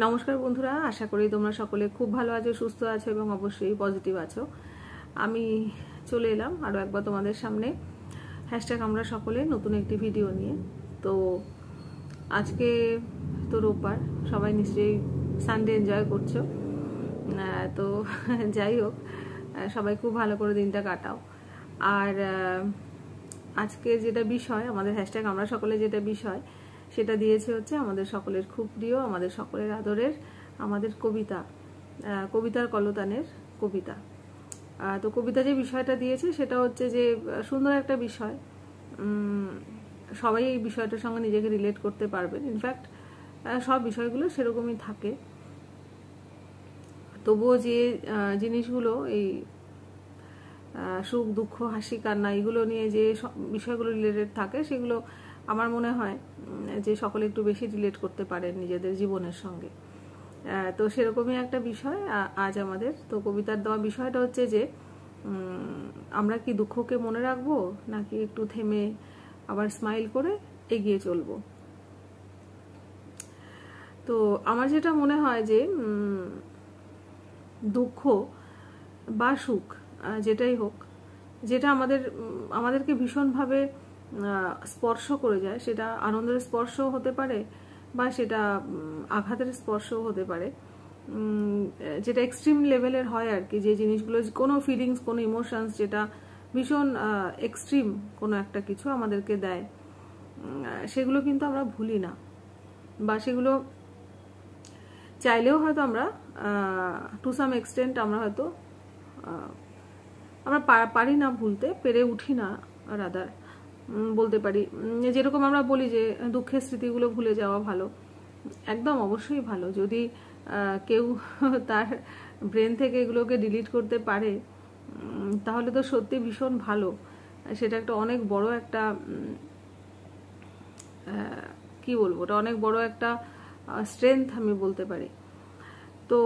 নমস্কার বন্ধুরা, আশা করি তোমরা সকলে খুব ভালো আছো, সুস্থ আছো এবং অবশ্যই পজিটিভ আছো। আমি চলে এলাম আরও একবার তোমাদের সামনে হ্যাশট্যাগ আমরা সকলে নতুন একটি ভিডিও নিয়ে। তো আজকে তো রোববার, সবাই নিশ্চয়ই সানডে এনজয় করছো। তো যাই হোক, সবাই খুব ভালো করে দিনটা কাটাও। আর আজকে যেটা বিষয়, আমাদের হ্যাশট্যাগ আমরা সকলে যেটা বিষয় সেটা দিয়েছে হচ্ছে আমাদের সকলের খুব প্রিয়, আমাদের সকলের আদরের, আমাদের কবিতার কলতানের কবিতা। তো কবিতা যে বিষয়টা দিয়েছে সেটা হচ্ছে যে সুন্দর একটা বিষয়, সবাই এই বিষয়টার সঙ্গে নিজেকে রিলেট করতে পারবেন। ইনফ্যাক্ট সব বিষয়গুলো সেরকমই থাকে, তবুও যে জিনিসগুলো এই সুখ দুঃখ হাসি কান্না এগুলো নিয়ে যে বিষয়গুলো রিলেটেড থাকে সেগুলো আমার মনে হয় যে সকলে একটু বেশি রিলেট করতে পারেন নিজেদের জীবনের সঙ্গে। তো সেরকমই একটা বিষয় আজ আমাদের। তো কবিতার দেওয়া বিষয়টা হচ্ছে যে আমরা কি দুঃখকে মনে রাখবো নাকি একটু থেমে আবার স্মাইল করে এগিয়ে চলবো। তো আমার যেটা মনে হয় যে দুঃখ বা সুখ যেটাই হোক, যেটা আমাদেরকে ভীষণভাবে স্পর্শ করে যায়, সেটা আনন্দের স্পর্শও হতে পারে বা সেটা আঘাতের স্পর্শও হতে পারে, যেটা এক্সট্রিম লেভেলের হয় আর কি। যে জিনিসগুলো, কোনো ফিলিংস, কোনো ইমোশনস যেটা ভীষণ এক্সট্রিম কোনো একটা কিছু আমাদেরকে দেয়, সেগুলো কিন্তু আমরা ভুলি না, বা সেগুলো চাইলেও হয়তো আমরা টু সাম এক্সটেন্ট আমরা হয়তো আমরা পারি না ভুলতে, পেরে উঠি না রাদার বলতে পারি। যেরকম আমরা বলি যে দুঃখের স্মৃতিগুলো ভুলে যাওয়া ভালো, একদম অবশ্যই ভালো। যদি কেউ তার ব্রেন থেকে এগুলোকে ডিলিট করতে পারে তাহলে তো সত্যি ভীষণ ভালো। সেটা একটা অনেক বড় একটা কি বলবো, ওটা অনেক বড় একটা স্ট্রেংথ আমি বলতে পারি। তো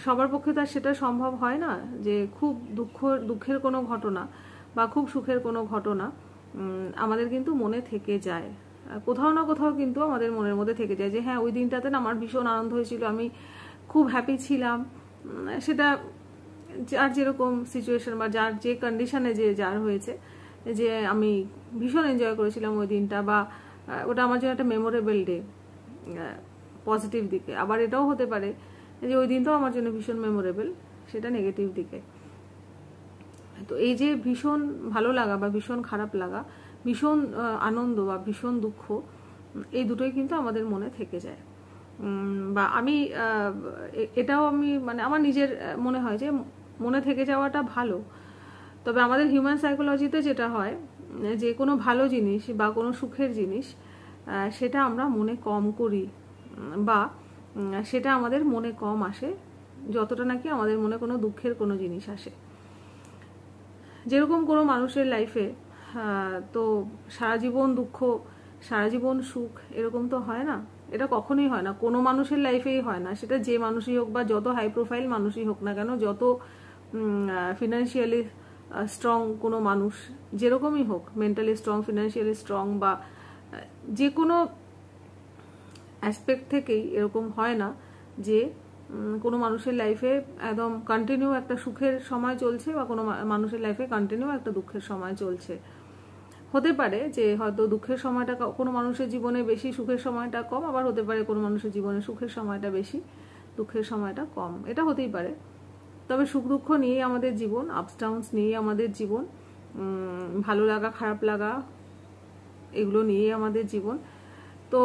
সবার পক্ষে তো আর সেটা সম্ভব হয় না যে খুব দুঃখের কোনো ঘটনা বা খুব সুখের কোনো ঘটনা আমাদের কিন্তু মনে থেকে যায়, কোথাও না কোথাও কিন্তু আমাদের মনের মধ্যে থেকে যায় যে হ্যাঁ, ওই দিনটাতে না আমার ভীষণ আনন্দ হয়েছিল, আমি খুব হ্যাপি ছিলাম। সেটা যার যেরকম সিচুয়েশন বা যার যে কন্ডিশনে যার হয়েছে, যে আমি ভীষণ এনজয় করেছিলাম ওই দিনটা, বা ওটা আমার জন্য একটা মেমোরেবল ডে পজিটিভ দিকে। আবার এটাও হতে পারে যে ওই দিনটাও আমার জন্য ভীষণ মেমোরেবল, সেটা নেগেটিভ দিকে। তো এই যে ভীষণ ভালো লাগা বা ভীষণ খারাপ লাগা, ভীষণ আনন্দ বা ভীষণ দুঃখ, এই দুটোই কিন্তু আমাদের মনে থেকে যায়। বা আমি এটাও মানে আমার নিজের মনে হয় যে মনে থেকে যাওয়াটা ভালো। তবে আমাদের হিউম্যান সাইকোলজিতে যেটা হয় যে কোনো ভালো জিনিস বা কোনো সুখের জিনিস সেটা আমরা মনে কম করি, বা সেটা আমাদের মনে কম আসে যতটা নাকি আমাদের মনে কোনো দুঃখের কোনো জিনিস আসে। যেরকম কোনো মানুষের লাইফে তো সারা জীবন দুঃখ, সারা জীবন সুখ এরকম তো হয় না, এটা কখনোই হয় না, কোনো মানুষের লাইফেই হয় না। সেটা যে মানুষই হোক বা যত হাই প্রোফাইল মানুষই হোক না কেন, যত ফিনান্সিয়ালি স্ট্রং কোনো মানুষ যেরকমই হোক, মেন্টালি স্ট্রং, ফিনান্সিয়ালি স্ট্রং, বা যে কোনো অ্যাসপেক্ট থেকেই এরকম হয় না যে কোনো মানুষের লাইফে একদম কন্টিনিউ একটা সুখের সময় চলছে বা কোনো মানুষের লাইফে কন্টিনিউ একটা দুঃখের সময় চলছে। হতে পারে যে হয়তো দুঃখের সময়টা কোনো মানুষের জীবনে বেশি, সুখের সময়টা কম, আবার হতে পারে কোনো মানুষের জীবনে সুখের সময়টা বেশি, দুঃখের সময়টা কম, এটা হতেই পারে। তবে সুখ দুঃখ নিয়েই আমাদের জীবন, আপস ডাউনস নিয়েই আমাদের জীবন, ভালো লাগা খারাপ লাগা এগুলো নিয়েই আমাদের জীবন। তো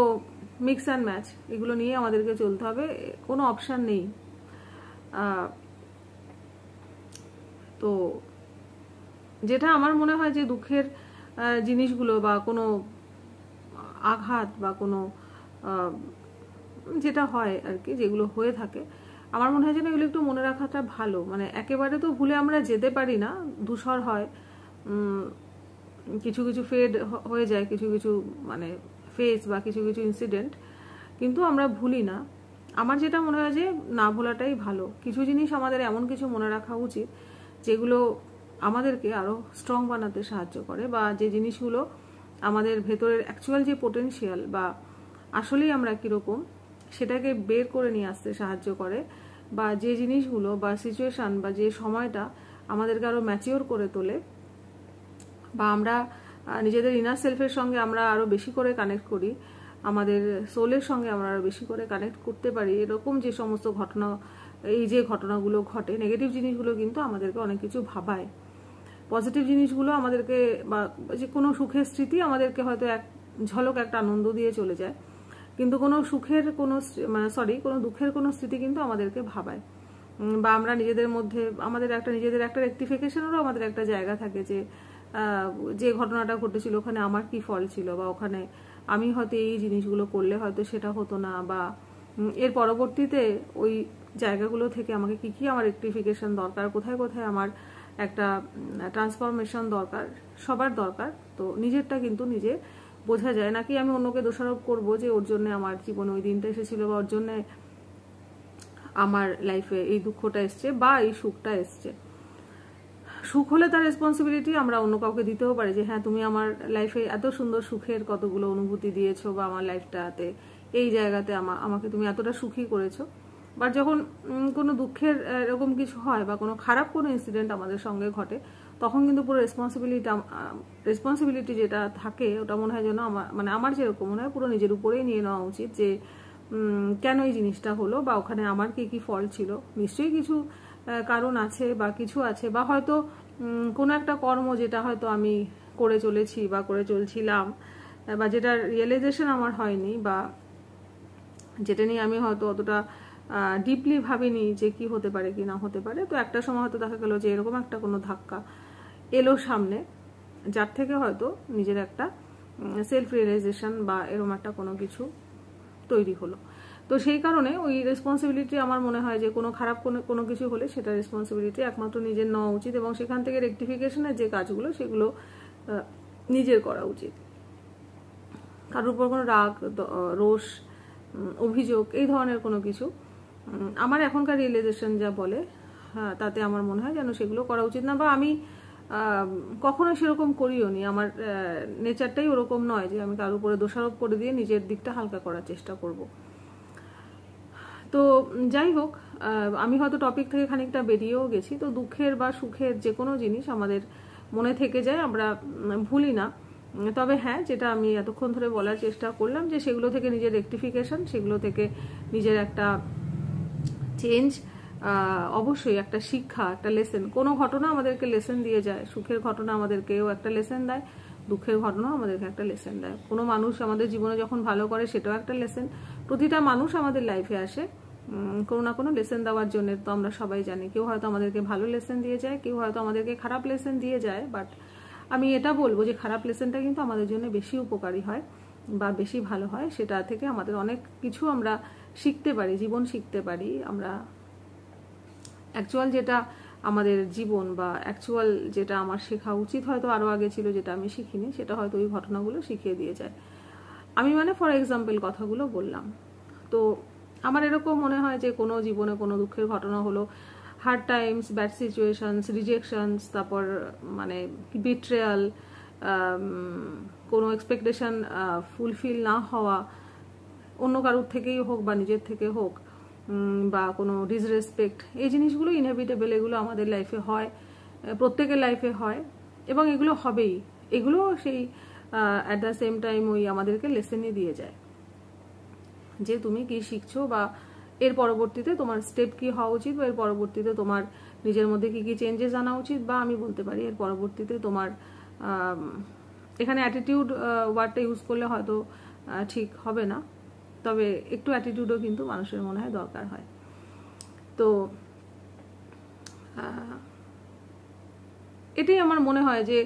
মিক্স অ্যান্ড ম্যাচ এগুলো নিয়ে আমাদেরকে চলতে হবে, কোনো অপশান নেই। তো যেটা আমার মনে হয় যে দুঃখের জিনিসগুলো বা কোনো আঘাত বা কোনো যেটা হয় আর কি, যেগুলো হয়ে থাকে, আমার মনে হয় যেন এগুলো একটু মনে রাখাটা ভালো। মানে একেবারে তো ভুলে আমরা যেতে পারি না, ধূসর হয়, কিছু কিছু ফেড হয়ে যায়, কিছু কিছু মানে ফেস বা কিছু কিছু ইনসিডেন্ট, কিন্তু আমরা ভুলি না। আমার যেটা মনে হয় যে না ভোলাটাই ভালো। কিছু জিনিস আমাদের এমন কিছু মনে রাখা উচিত যেগুলো আমাদেরকে আরো স্ট্রং বানাতে সাহায্য করে, বা যে জিনিসগুলো আমাদের ভেতরের অ্যাকচুয়াল যে পোটেনশিয়াল বা আসলেই আমরা কিরকম সেটাকে বের করে নিয়ে আসতে সাহায্য করে, বা যে জিনিসগুলো বা সিচুয়েশান বা যে সময়টা আমাদেরকে আরও ম্যাচিওর করে তোলে, বা আমরা নিজেদের ইনার সেলফের সঙ্গে আমরা আরও বেশি করে কানেক্ট করি, আমাদের সোলের সঙ্গে আমরা আরও বেশি করে কানেক্ট করতে পারি, এরকম যে সমস্ত ঘটনা, এই যে ঘটনাগুলো ঘটে, নেগেটিভ জিনিসগুলো কিন্তু আমাদেরকে অনেক কিছু ভাবায়। পজিটিভ জিনিসগুলো আমাদেরকে, বা যে কোনো সুখের স্মৃতি আমাদেরকে হয়তো এক ঝলক একটা আনন্দ দিয়ে চলে যায়, কিন্তু কোনো সুখের কোনো কোনো দুঃখের কোনো স্মৃতি কিন্তু আমাদেরকে ভাবায়, বা আমরা নিজেদের মধ্যে নিজেদের একটা রেকটিফিকেশনেরও আমাদের একটা জায়গা থাকে যে যে ঘটনাটা ঘটেছিল ওখানে আমার কি ফল ছিল, বা ওখানে আমি হয়তো এই জিনিসগুলো করলে হয়তো সেটা হতো না, বা এর পরবর্তীতে ওই জায়গাগুলো থেকে আমাকে কি আমার রেকটিফিকেশন দরকার, কোথায় কোথায় আমার একটা ট্রান্সফরমেশন দরকার, সবার দরকার। তো নিজেরটা কিন্তু নিজে বোঝা যায়, নাকি আমি অন্যকে দোষারোপ করব যে ওর জন্য আমার জীবনে ওই দিনটা এসেছিল, বা ওর জন্য আমার লাইফে এই দুঃখটা এসছে বা এই সুখটা এসছে। সুখ হলে তার রেসপন্সিবিলিটি আমরা অন্য কাউকে দিতেও পারি, যে হ্যাঁ তুমি আমার লাইফে এত সুন্দর সুখের কতগুলো অনুভূতি দিয়েছো, বা আমার লাইফটাতে এই জায়গাতে আমাকে তুমি এতটা সুখী করেছো। বাট যখন কোনো দুঃখের এরকম কিছু হয়, বা কোনো খারাপ কোনো ইনসিডেন্ট আমাদের সঙ্গে ঘটে, তখন কিন্তু পুরো রেসপন্সিবিলিটি যেটা থাকে ওটা মনে হয় যেন আমার যেরকম মনে হয় পুরো নিজের উপরেই নিয়ে নেওয়া উচিত, যে কেন এই জিনিসটা হলো, বা ওখানে আমার কি ফল ছিল। নিশ্চয়ই কিছু কারণ আছে, বা কিছু আছে, বা হয়তো কোনো একটা কর্ম যেটা হয়তো আমি করে চলেছি বা করে চলছিলাম, বা যেটা রিয়েলাইজেশন আমার হয়নি, বা যেটা নিয়ে আমি হয়তো অতটা ডিপলি ভাবিনি যে কি হতে পারে কি না হতে পারে। তো একটা সময় হয়তো দেখা গেল যে এরকম একটা কোনো ধাক্কা এলো সামনে, যার থেকে হয়তো নিজের একটা সেলফ রিয়েলাইজেশন বা এরকম একটা কোনো কিছু তৈরি হলো। তো সেই কারণে ওই রেসপন্সিবিলিটি আমার মনে হয় যে কোনো খারাপ কোনো কিছু হলে সেটা রেসপন্সিবিলিটি একমাত্র নিজের নেওয়া উচিত, এবং সেখান থেকে রেকটিফিকেশনের যে কাজগুলো সেগুলো নিজের করা উচিত। কারোর উপর কোনো রাগ, রোষ, অভিযোগ এই ধরনের কোনো কিছু আমার এখনকার রিয়েলাইজেশন যা বলে, হ্যাঁ, তাতে আমার মনে হয় যেন সেগুলো করা উচিত না, বা আমি কখনো সেরকম করিও নি। আমার নেচারটাই ওরকম নয় যে আমি কারোর উপরে দোষারোপ করে দিয়ে নিজের দিকটা হালকা করার চেষ্টা করব। তো যাই হোক, আমি হয়তো টপিক থেকে খানিকটা বেরিয়েও গেছি। তো দুঃখের বা সুখের যে কোনো জিনিস আমাদের মনে থেকে যায়, আমরা ভুলি না। তবে হ্যাঁ, যেটা আমি এতক্ষণ ধরে বলার চেষ্টা করলাম, যে সেগুলো থেকে নিজের রেকটিফিকেশন, সেগুলো থেকে নিজের একটা চেঞ্জ, অবশ্যই একটা শিক্ষা, একটা লেসেন। কোনো ঘটনা আমাদেরকে লেসেন দিয়ে যায়, সুখের ঘটনা আমাদেরকেও একটা লেসেন দেয়, দুঃখের ঘটনাও আমাদেরকে একটা লেসেন দেয়। কোনো মানুষ আমাদের জীবনে যখন ভালো করে সেটাও একটা লেসেন। প্রতিটা মানুষ আমাদের লাইফে আসে কোনো না কোনো লেসেন দেওয়ার জন্য, তো আমরা সবাই জানি। কেউ হয়তো আমাদেরকে ভালো লেসেন দিয়ে যায়, কেউ হয়তো আমাদেরকে খারাপ লেসেন দিয়ে যায়। বাট আমি এটা বলবো যে খারাপ লেসেনটা কিন্তু আমাদের জন্য বেশি উপকারী হয় বা বেশি ভালো হয়। সেটা থেকে আমাদের অনেক কিছু আমরা শিখতে পারি, জীবন শিখতে পারি। আমরা অ্যাকচুয়াল যেটা আমাদের জীবন, বা অ্যাকচুয়াল যেটা আমার শেখা উচিত হয়তো আরও আগে ছিল, যেটা আমি শিখিনি, সেটা হয়তো ওই ঘটনাগুলো শিখিয়ে দিয়ে যায়। আমি ফর এক্সাম্পল কথাগুলো বললাম। তো আমার এরকম মনে হয় যে কোনো জীবনে কোনো দুঃখের ঘটনা হলো, hard Times, bad situations, rejections, তারপর বিট্রেয়াল, কোনো এক্সপেকটেশন ফুলফিল না হওয়া, অন্য কারোর থেকেই হোক বা নিজের থেকে হোক, বা কোনো ডিসরেসপেক্ট, এই জিনিসগুলো ইনহেভিটেবল, এগুলো আমাদের লাইফে হয়, প্রত্যেকের লাইফে হয়, এবং এগুলো হবেই। এগুলো সেই অ্যাট দ্য সেম টাইম ওই আমাদেরকে লেসেনই দিয়ে যায়, যে তুমি কি শিখছো, বা এর পরবর্তীতে তোমার স্টেপ কি হওয়া উচিত, বা এর পরবর্তীতে তোমার নিজের মধ্যে কি কি চেঞ্জেস আনা উচিত, বা আমি বলতে পারি এর পরবর্তীতে তোমার এখানে অ্যাটিটিউড ওয়ার্ডটা ইউজ করলে হয়তো ঠিক হবে না, তবে একটু অ্যাটিটিউডও কিন্তু মানুষের মনে হয় দরকার হয়। তো এটাই আমার মনে হয় যে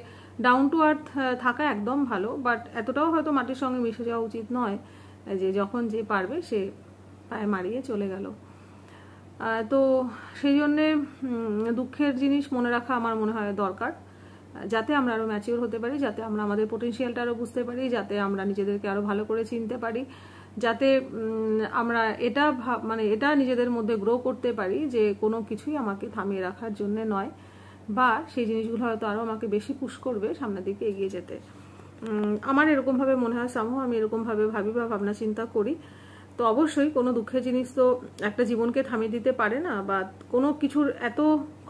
ডাউন টু আর্থ থাকা একদম ভালো, বাট এতটাও হয়তো মাটির সঙ্গে মিশে যাওয়া উচিত নয় যে যখন যে পারবে সে পায়ে মারিয়ে চলে গেল। তো সেই জন্যে দুঃখের জিনিস মনে রাখা আমার মনে হয় দরকার, যাতে আমরা আরও ম্যাচিওর হতে পারি, যাতে আমরা আমাদের পোটেনশিয়ালটা আরও বুঝতে পারি, যাতে আমরা নিজেদেরকে আরও ভালো করে চিনতে পারি, যাতে আমরা এটা নিজেদের মধ্যে গ্রো করতে পারি যে কোনো কিছুই আমাকে থামিয়ে রাখার জন্য নয়, বা সেই জিনিসগুলো হয়তো আরও আমাকে বেশি পুশ করবে সামনের দিকে এগিয়ে যেতে। আমার এরকমভাবে মনে হয়, আমি এরকমভাবে ভাবি বা ভাবনা চিন্তা করি। তো অবশ্যই কোনো দুঃখের জিনিস তো একটা জীবনকে থামিয়ে দিতে পারে না, বা কোনো কিছুর এত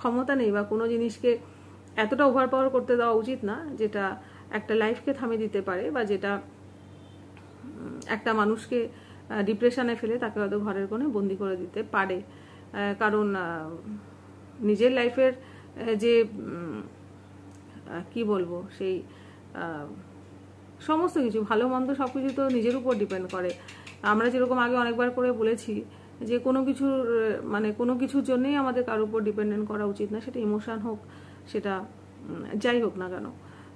ক্ষমতা নেই, বা কোনো জিনিসকে এতটা ওভার পাওয়ার করতে দেওয়া উচিত না যেটা একটা লাইফকে থামিয়ে দিতে পারে, বা যেটা একটা মানুষকে ডিপ্রেশনে ফেলে তাকে হয়তো ঘরের কোণে বন্দি করে দিতে পারে। কারণ নিজের লাইফের যে কি বলবো, সেই সমস্ত কিছু ভালো মন্দ সব কিছু তো নিজের উপর ডিপেন্ড করে। আমরা যেরকম আগে অনেকবার করে বলেছি যে কোনো কিছুর মানে কোনো কিছুর জন্যই আমাদের কারোর উপর ডিপেন্ডেন্ট করা উচিত না, সেটা ইমোশন হোক, সেটা যাই হোক না কেন।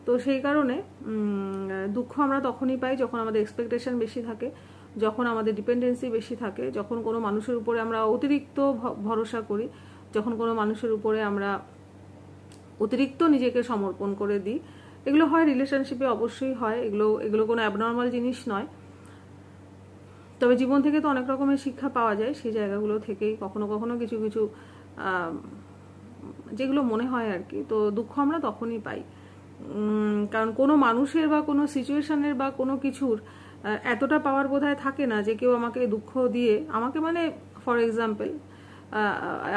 তো সেই কারণে দুঃখ আমরা তখনই পাই যখন আমাদের এক্সপেকটেশন বেশি থাকে, যখন আমাদের ডিপেন্ডেন্সি বেশি থাকে, যখন কোনো মানুষের উপরে আমরা অতিরিক্ত ভরসা করি, যখন কোনো মানুষের উপরে আমরা অতিরিক্ত নিজেকে সমর্পণ করে দিই। এগুলো হয় রিলেশনশিপে, অবশ্যই হয়, এগুলো কোনো অ্যাবনর্মাল জিনিস নয়। তবে জীবন থেকে তো অনেক রকমের শিক্ষা পাওয়া যায় সেই জায়গাগুলো থেকেই, কখনো কখনো কিছু কিছু যেগুলো মনে হয় আর কি। তো দুঃখ আমরা তখনই পাই, কারণ কোনো মানুষের বা কোনো সিচুয়েশনের বা কোনো কিছুর এতটা পাওয়ার বোধহয় থাকে না যে কেউ আমাকে দুঃখ দিয়ে, আমাকে মানে ফর এক্সাম্পল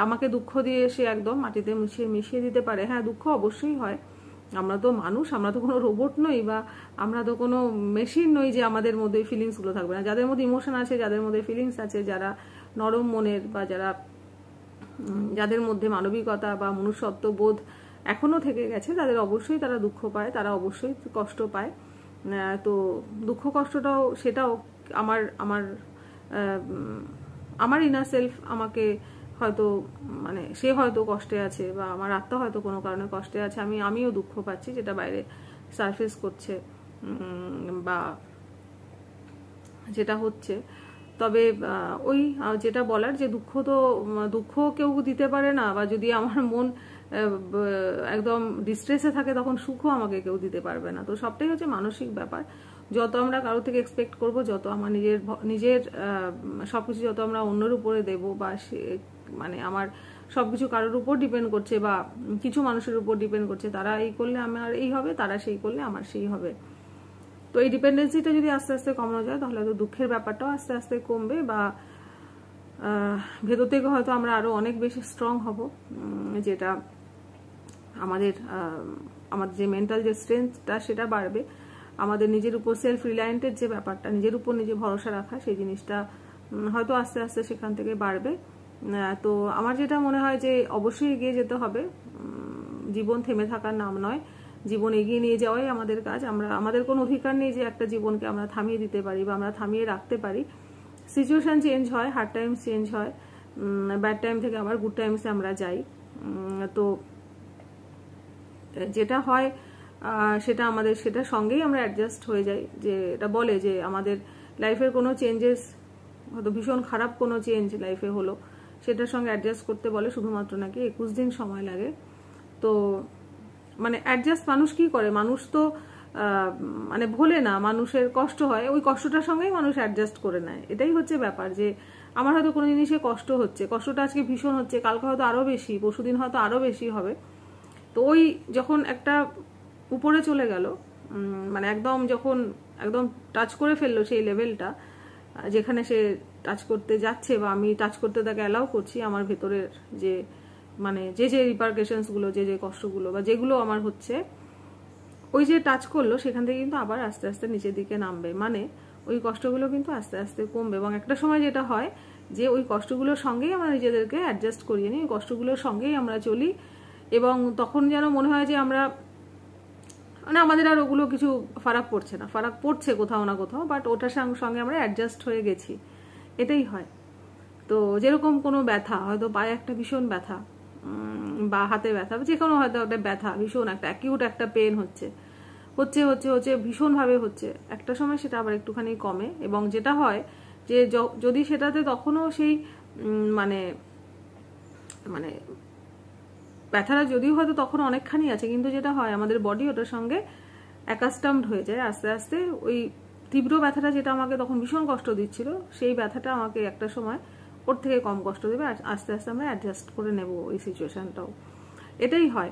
আমাকে দুঃখ দিয়ে সে একদম মাটিতে মিশিয়ে দিতে পারে। হ্যাঁ, দুঃখ অবশ্যই হয়, আমরা তো মানুষ, আমরা তো কোনো রোবট নই, বা আমরা তো কোনো মেশিন নই যে আমাদের মধ্যে ফিলিংসগুলো থাকবে না। যাদের মধ্যে ইমোশন আছে, যাদের মধ্যে ফিলিংস আছে, যারা নরম মনের, বা যাদের মধ্যে মানবিকতা বা মনুষ্যত্ব বোধ এখনো থেকে গেছে, তাদের অবশ্যই তারা দুঃখ পায়, তারা অবশ্যই কষ্ট পায়। তো দুঃখ কষ্টটাও সেটাও আমার ইনার সেলফ আমাকে হয়তো মানে সে হয়তো কষ্টে আছে, বা আমার আত্মা হয়তো কোনো কারণে কষ্টে আছে, আমিও দুঃখ পাচ্ছি, যেটা বাইরে সারফেস করছে বা যেটা হচ্ছে। তবে ওই যেটা বলার, যে দুঃখ কেউ দিতে পারে না, বা যদি আমার মন একদম ডিস্ট্রেসে থাকে তখন সুখও আমাকে কেউ দিতে পারবে না। তো সবটাই হচ্ছে মানসিক ব্যাপার। যত আমরা কারো থেকে এক্সপেক্ট করব, যত আমার নিজের সবকিছু যত আমরা অন্যের উপরে দেব, বা মানে আমার সবকিছু কারোর উপর ডিপেন্ড করছে, বা কিছু মানুষের উপর ডিপেন্ড করছে, তারা এই করলে আমার এই হবে, তারা সেই করলে আমার সেই হবে। তো এই ডিপেন্ডেন্সিটা যদি আস্তে আস্তে কমানো যায়, তাহলে হয়তো দুঃখের ব্যাপারটাও আস্তে আস্তে কমবে, বা ভেতর থেকে হয়তো আমরা আরো অনেক বেশি স্ট্রং হব, যেটা আমাদের যে মেন্টাল যে স্ট্রেংথটা সেটা বাড়বে, আমাদের নিজের উপর সেলফ রিলায়েন্টের যে ব্যাপারটা, নিজের উপর নিজে ভরসা রাখা, সেই জিনিসটা হয়তো আস্তে আস্তে সেখান থেকে বাড়বে। তো আমার যেটা মনে হয় যে অবশ্যই এগিয়ে যেতে হবে, জীবন থেমে থাকার নাম নয়, জীবন এগিয়ে নিয়ে যাওয়াই আমাদের কাজ। আমাদের কোনো অধিকার নেই যে একটা জীবনকে আমরা থামিয়ে দিতে পারি বা আমরা থামিয়ে রাখতে পারি। সিচুয়েশন চেঞ্জ হয়, হার্ড টাইমস চেঞ্জ হয়, ব্যাড টাইম থেকে আবার গুড টাইমসে আমরা যাই। তো যেটা হয় সেটার সঙ্গেই আমরা অ্যাডজাস্ট হয়ে যাই। যে এটা বলে যে আমাদের লাইফের কোনো চেঞ্জেস, হয়তো ভীষণ খারাপ কোনো চেঞ্জ লাইফে হলো, সেটার সঙ্গে অ্যাডজাস্ট করতে বলে শুধুমাত্র নাকি 21 দিন সময় লাগে। তো মানে অ্যাডজাস্ট মানুষ কি করে, মানুষ তো মানে ভোলে না, মানুষের কষ্ট হয়, ওই কষ্টটার সঙ্গেই মানুষ অ্যাডজাস্ট করে নেয়। এটাই হচ্ছে ব্যাপার, যে আমার হয়তো কোনো জিনিসে কষ্ট হচ্ছে, কষ্টটা আজকে ভীষণ হচ্ছে, কালকে হয়তো আরো বেশি, পরশুদিন হয়তো আরো বেশি হবে। তো ওই যখন একটা উপরে চলে গেল, মানে যখন একদম টাচ করে ফেললো সেই লেভেলটা, যেখানে সে টাচ করতে যাচ্ছে বা আমি টাচ করতে তাকে অ্যালাউ করছি, আমার ভেতরের যে মানে যে রিপারকেশনস গুলো, যে কষ্টগুলো বা যেগুলো আমার হচ্ছে, ওই যে টাচ করলো সেখান থেকে কিন্তু আবার আস্তে আস্তে নিচের দিকে নামবে, মানে ওই কষ্টগুলো কিন্তু আস্তে আস্তে কমবে। এবং একটা সময় যেটা হয় যে ওই কষ্টগুলোর সঙ্গেই আমরা নিজেদেরকে অ্যাডজাস্ট করিয়ে নিই, ওই কষ্টগুলোর সঙ্গেই আমরা চলি, এবং তখন যেন মনে হয় যে আমরা মানে আমাদের আর ওগুলো কিছু ফারাক পড়ছে না, ফারাক পড়ছে কোথাও না কোথাও, বাট ওটার সঙ্গে আমরা অ্যাডজাস্ট হয়ে গেছি, এটাই হয়। তো যেরকম কোনো ব্যথা, হয়তো পায়ে একটা ভীষণ ব্যথা বা হাতে ব্যথা, যে কোনো হয়তো একটা ব্যথা, ভীষণ একটা অ্যাকিউট একটা পেন হচ্ছে ভীষণভাবে হচ্ছে, একটা সময় সেটা আবার একটুখানি কমে। এবং যেটা হয় যে যদি সেটাতে তখনও সেই মানে মানে ব্যথাটা যদিও হয়তো তখন অনেকখানি আছে, কিন্তু যেটা হয় আমাদের বডি ওটার সঙ্গে অ্যাকাস্টামড হয়ে যায় আস্তে আস্তে। ওই তীব্র ব্যথাটা যেটা আমাকে তখন ভীষণ কষ্ট দিচ্ছিল, সেই ব্যথাটা আমাকে একটা সময় ওর থেকে কম কষ্ট দেবে, আর আস্তে আস্তে আমরা অ্যাডজাস্ট করে নেব ওই সিচুয়েশনটাও। এটাই হয়,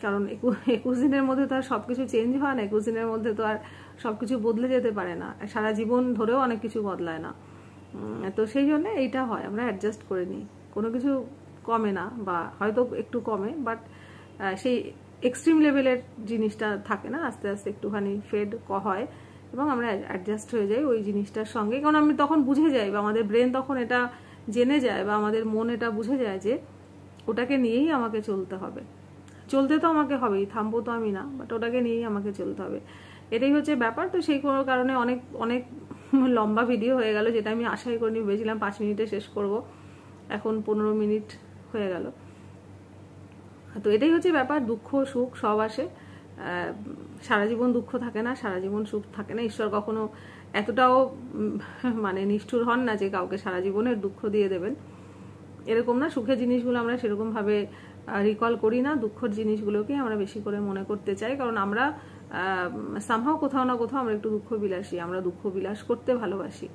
কারণ 21 দিনের মধ্যে তো আর সবকিছু চেঞ্জ হয় না, 21 দিনের মধ্যে তো আর সবকিছু বদলে যেতে পারে না, সারা জীবন ধরেও অনেক কিছু বদলায় না। তো সেই জন্য এইটা হয়, আমরা অ্যাডজাস্ট করে নিই, কোনো কিছু কমে না বা হয়তো একটু কমে, বাট সেই এক্সট্রিম লেভেলের জিনিসটা থাকে না, আস্তে আস্তে একটুখানি ফেড হয় এবং আমরা অ্যাডজাস্ট হয়ে যাই ওই জিনিসটার সঙ্গে। কারণ আমি তখন বুঝে যাই বা আমাদের ব্রেন তখন এটা জেনে যায় বা আমাদের মন এটা বুঝে যায় যে ওটাকে নিয়েই আমাকে চলতে হবে, চলতে তো আমাকে হবেই, থামবো তো আমি না, বাট ওটাকে নিয়েই আমাকে চলতে হবে, এটাই হচ্ছে ব্যাপার। তো সেই কোনো কারণে অনেক অনেক লম্বা ভিডিও হয়ে গেল, যেটা আমি আশাই করিনি, ভেবেছিলাম 5 মিনিটে শেষ করব, এখন 15 মিনিট হয়ে গেল। তো এটাই হচ্ছে ব্যাপার, দুঃখ সুখ সব আসে, সারা জীবন দুঃখ থাকে না, সারা জীবন সুখ থাকে না। ঈশ্বর কখনো এতটাও মানে নিষ্ঠুর হন না যে কাউকে সারা জীবনের দুঃখ দিয়ে দেবেন, এরকম না। সুখের জিনিসগুলো আমরা সেরকমভাবে রিকল করি না, দুঃখের জিনিসগুলোকে আমরা বেশি করে মনে করতে চাই, কারণ আমরা সামহাও কোথাও না কোথাও আমরা একটু দুঃখ বিলাসী, আমরা দুঃখ বিলাস করতে ভালোবাসি।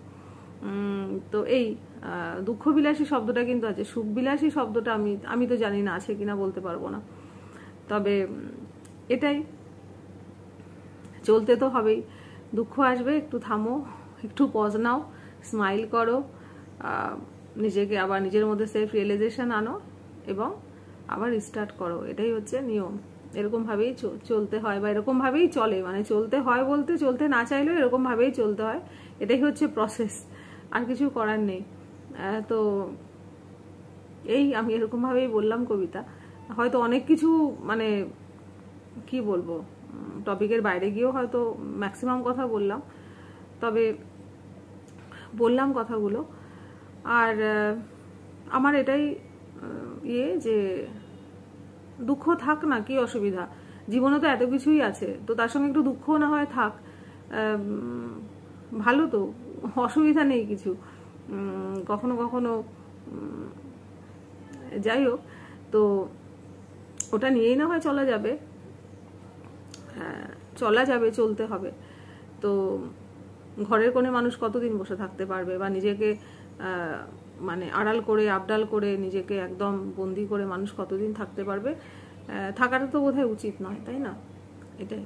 তো এই দুঃখ বিলাসী শব্দটা কিন্তু আছে, সুখ বিলাসী শব্দটা আমি তো জানি না আছে কিনা, বলতে পারবো না। তবে এটাই, চলতে তো হবেই, দুঃখ আসবে, একটু থামো, একটু পজ নাও, স্মাইল করো, নিজেকে আবার নিজের মধ্যে সেলফ রিয়েলাইজেশন আনো এবং আবার রিস্টার্ট করো, এটাই হচ্ছে নিয়ম। এরকমভাবেই চলতে হয় বা এরকমভাবেই চলে, মানে চলতে হয় বলতে চলতে না চাইলেও এরকমভাবেই চলতে হয়, এটাই হচ্ছে প্রসেস, আর কিছু করার নেই। তো এই আমি এরকমভাবেই বললাম কবিতা, হয়তো অনেক কিছু মানে কি বলবো, টপিকের বাইরে গিয়েও হয়তো ম্যাক্সিমাম কথা বললাম, তবে বললাম কথাগুলো। আর আমার এটাই যে দুঃখ থাক না, কি অসুবিধা, জীবনে তো এত কিছুই আছে, তো তার সঙ্গে একটু দুঃখ না হয় থাক, ভালো তো, অসুবিধা নেই কিছু। কখনো কখনো যাই হোক, তো ওটা নিয়েই না হয় চলা যাবে, চলতে হবে। তো ঘরের কোণে মানুষ কতদিন বসে থাকতে পারবে, বা নিজেকে মানে আড়াল করে আবডাল করে নিজেকে একদম বন্দি করে মানুষ কতদিন থাকতে পারবে, থাকাটা তো বোধহয় উচিত নয়, তাই না? এটাই।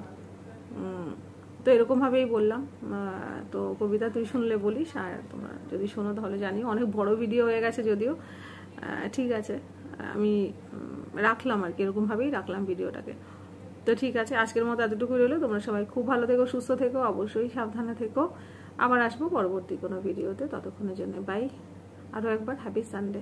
তো এরকমভাবেই বললাম। তো কবিতা তুই শুনলে বলিস, আর তোমরা যদি শোনো তাহলে জানিও। অনেক বড় ভিডিও হয়ে গেছে যদিও, ঠিক আছে, আমি রাখলাম আর কি, এরকমভাবেই রাখলাম ভিডিওটাকে। তো ঠিক আছে, আজকের মতো এতটুকুই রইলো। তোমরা সবাই খুব ভালো থেকো, সুস্থ থেকো, অবশ্যই সাবধানে থেকো। আবার আসবো পরবর্তী কোনো ভিডিওতে, ততক্ষণের জন্য বাই। আরও একবার হ্যাপি সানডে।